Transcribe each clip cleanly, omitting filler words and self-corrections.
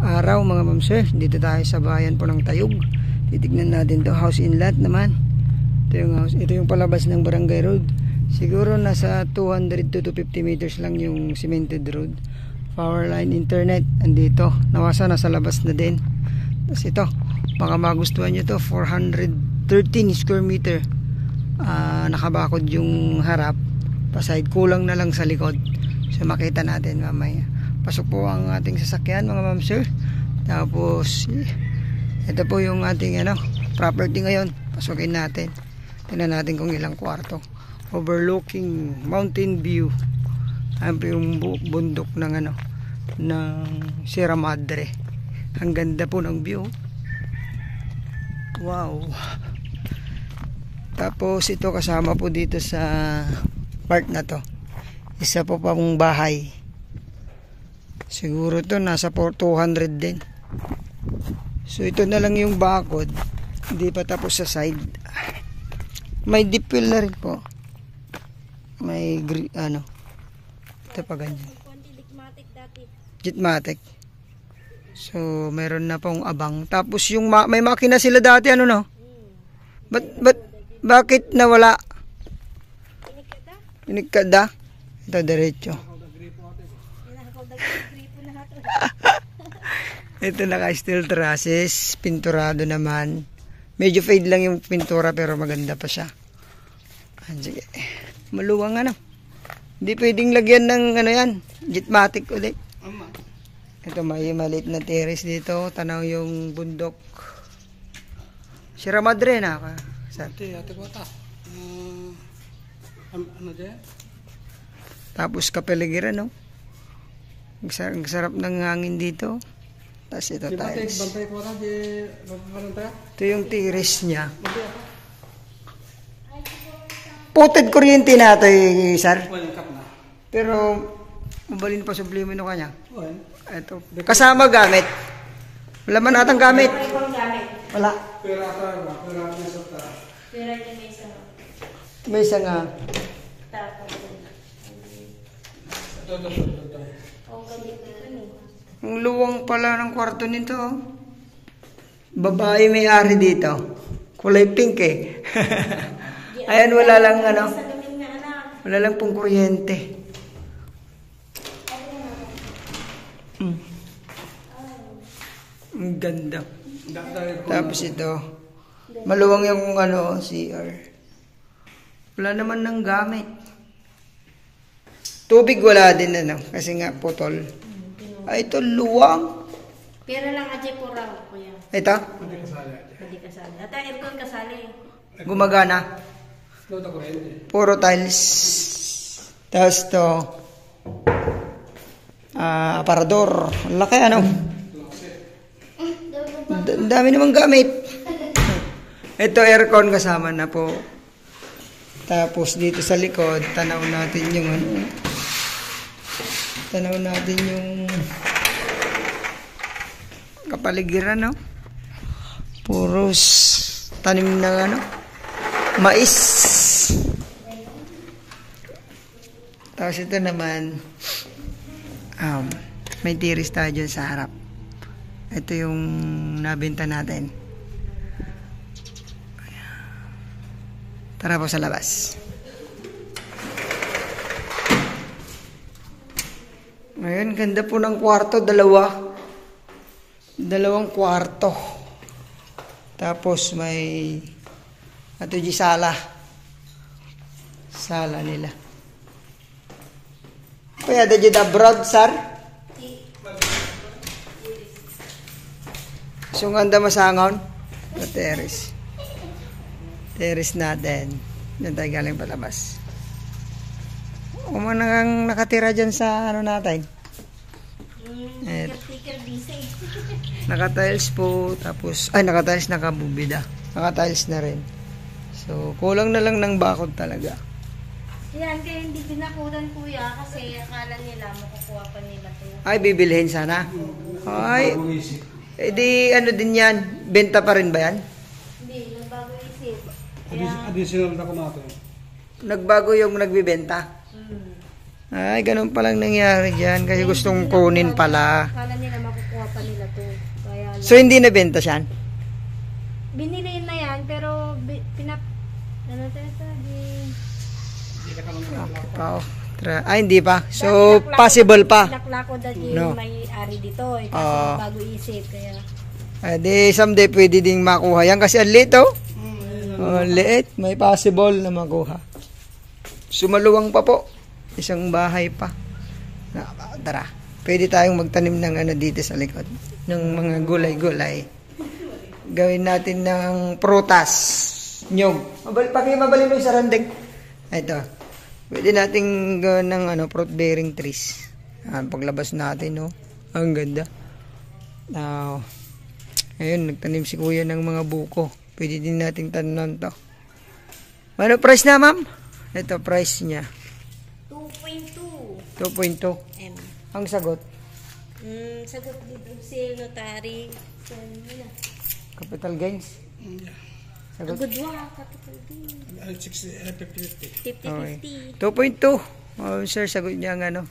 araw mga ma'am sir. Dito tayo sa bayan po ng Tayug. Titignan natin to, house inlet naman. Ito yung house, ito yung palabas ng barangay road. Siguro nasa 200 to 250 meters lang yung cemented road. Power line, internet andito. Nawasa nasa labas na din. Tapos ito, baka magustuhan nyo to, 413 square meter. Nakabakod yung harap, paside kulang na lang sa likod. So makita natin mamaya. Pasok po ang ating sasakyan mga ma'am sir. Tapos ito po yung ating property ngayon. Pasukin natin. Tingnan natin kung ilang kwarto. Overlooking mountain view. Ayan po yung bundok ng ng Sierra Madre. Ang ganda po ng view. Wow. Tapos ito kasama po dito sa part na to, isa po pang bahay. Siguro to nasa 200 din. So ito na lang yung bakod. Hindi pa tapos sa side. May deep well na rin po. May ito pa ganyan. Jitmatic. So meron na pong abang. Tapos yung may makina sila dati no? Bakit nawala? Pinikada? Ito diretso. Ito naka-steel trusses, pinturado naman. Medyo fade lang yung pintura pero maganda pa siya. Sige. Maluwang Hindi pwedeng lagyan ng yan, Jitmatic ulit. Ito may maliit na terrace dito, tanaw yung bundok. Sierra Madre na ka. Ate bata. Ano dyan? Tapos kapaligiran Ang sarap ng hangin dito. Tapos ito tiles. Ito yung terrace niya. Potted kuryente na ito sir. Pero mabalin pa sublimin no kanya. Ito. Kasama gamit. Wala man atang gamit. Wala. May isa nga. Ang luwang pala ng kwarto nito. Babae may-ari dito. Kulay pink Ayan, wala lang wala lang pong kuryente. Ang ganda. Tapos ito, maluwang yung CR. Wala naman ng gamit. Tubig wala din kasi nga putol. Ito luwang. Pero lang po raw kuya. Ito? Hindi kasali. At aircon kasali. Gumagana. Puro tiles. Tapos to aparador. Laki dami namang gamit. Ito aircon kasama na po. Tapos dito sa likod, tanaw natin yung kapaligiran puros tanim ng mais. Tapos ito naman may tiris tayo dyan sa harap. Ito yung nabenta natin. Tara po sa labas. Ngayon, ganda po ng kwarto. Dalawang kwarto. Tapos may sala. Sala nila. Kaya da dyan abroad, sir? So, ganda masangon. Terrace. Terrace natin. Diyan tayo galing palabas. Umanang nakatira dyan sa natin. Naka-tiles po. Tapos, naka-tiles, nakabubida. Naka-tiles na rin. So, kulang na lang ng bakod talaga. Yan, kaya hindi pinakulan kuya kasi akala nila makukuha pa nila to. Bibilhin sana. Di din yan. Benta pa rin ba yan? Hindi, nagbago isip. Additional na kumato. Nagbago yung nagbibenta. Ganun palang nangyari dyan. Kasi gustong kunin pala. Akala nila makukuha pa nila wala. So, hindi nabenta siyan? Binili na yan, pero ano tayo sabi? Okay pa, oh. Hindi pa. So, possible pa. Naklako dati No. may ari dito. Kasi bago isip. Kaya, Di someday pwede ding makuha yan kasi ang liit, oh. Liit. May possible na makuha. Sumaluwang pa po. Isang bahay pa. Tara. Pwede tayong magtanim ng ano dito sa likod. Ng mga gulay-gulay. Gawin natin ng prutas. Nyog. Mabali mo yung saranding. Ito. Pwede nating gawin ng ano, fruit bearing trees. Paglabas natin, no. Ang ganda. Now, ayun, nagtanim si kuya ng mga buko. Pwede din nating tanan to. Ano price na, ma'am? Ito, price niya. 2.2 2.2. M. Ang sagot? Sagot dito si notary. Capital gains? Sagot? Agudwa, capital D. 50-50. 50-50. 2.2. Sir, sagot niya ang ano,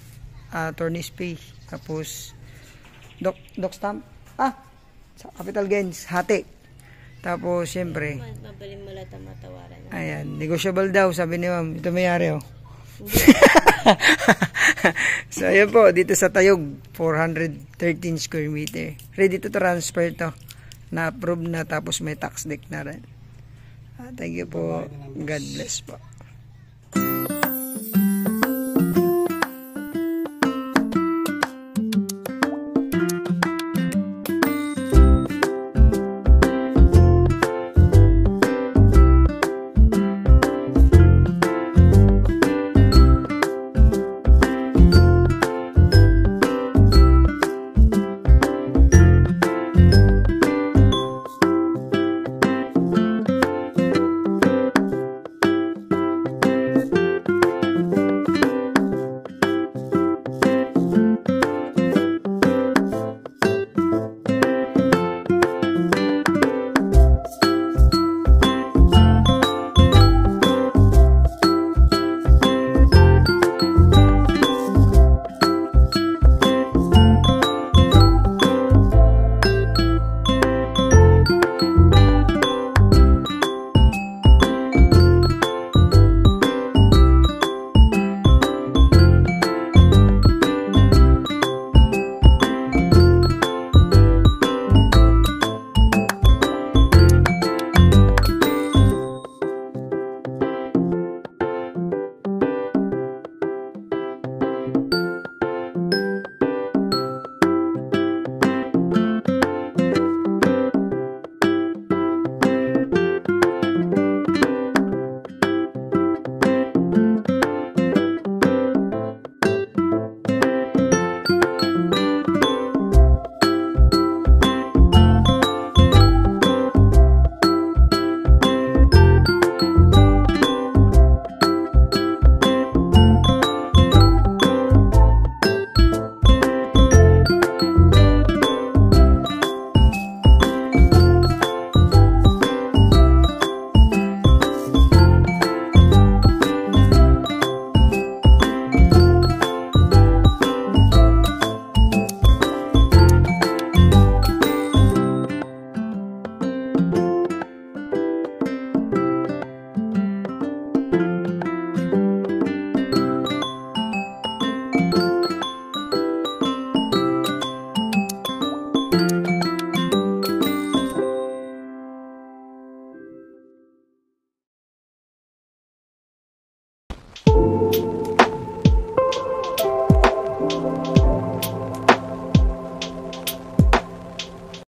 attorney's pay. Tapos, doc stamp. Sa capital gains, hati. Tapos, siyempre, Mabalim mo lahat ang matawaran. ayan, negotiable daw, sabi ni ma'am. Ito mayari, oh. So, ayan po, dito sa Tayog, 413 square meter. Ready to transfer to. Na-approve na, tapos may tax deck na rin. Thank you po. God bless po.